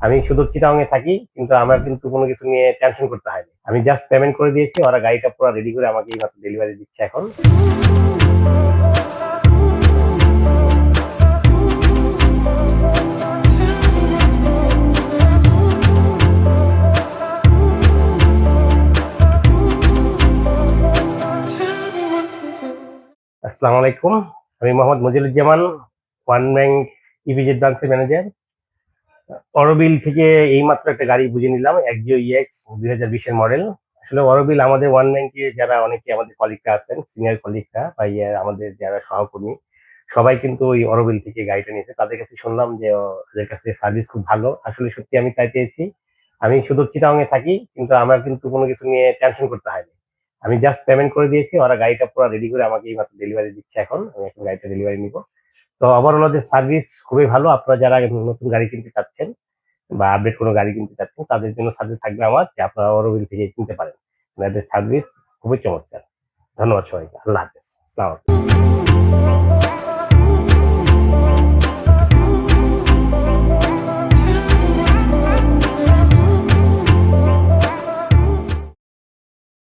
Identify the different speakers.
Speaker 1: আমি শুধু চিটাগাংয়ে থাকি, কিন্তু আমার কিন্তু কোনো কিছু নিয়ে টেনশন করতে হয়নি। আমি জাস্ট পেমেন্ট করে দিয়েছি, ওরা গাড়িটা পুরো রেডি করে আমাকে এইমাত্র ডেলিভারি দিচ্ছে এখন। আসসালামু আলাইকুম। আমি মোহাম্মদ মজিলুজ্জামান, ওয়ান ব্যাংক ইপিজেড ব্রাঞ্চের ম্যানেজার। অরবিল থেকে এইমাত্র একটা গাড়ি বুঝে নিলাম, একজিও ইএক্স 2020-এর মডেল। আসলে অরবিল আমাদের ওয়ান ব্যাংকে যারা অনেকে আমাদের কলিগরা আছেন, সিনিয়র কলিগরা বা আমাদের যারা সহকর্মী, সবাই কিন্তু ওই অরবিল থেকে গাড়িটা নিয়েছে। তাদের কাছে শুনলাম যে ওদের কাছে সার্ভিস খুব ভালো। আসলে সত্যি আমি তাই পেয়েছি। আমি শুধু চিটাগাংয়ে থাকি, কিন্তু আমার কিন্তু কোনো কিছু নিয়ে টেনশন করতে হয়নি। আমি জাস্ট পেমেন্ট করে দিয়েছি, ওরা গাড়িটা পুরো রেডি করে আমাকে এইমাত্র ডেলিভারি দিচ্ছে এখন। আমি এখন গাড়িটা ডেলিভারি নিব। তো ওভারঅল ওদের সার্ভিস খুবই ভালো। আপনারা যারা নতুন গাড়ি কিনতে চাচ্ছেন বা আপডেট কোনো গাড়ি কিনতে চাচ্ছেন, তাদের জন্য সাজেস্ট থাকবে আমার যে আপনারা অরবিল থেকে কিনতে পারেন। এদের সার্ভিস খুবই চমৎকার। ধন্যবাদ সবাইকে। আল্লাহ হাফেজ। আসসালামু আলাইকুম।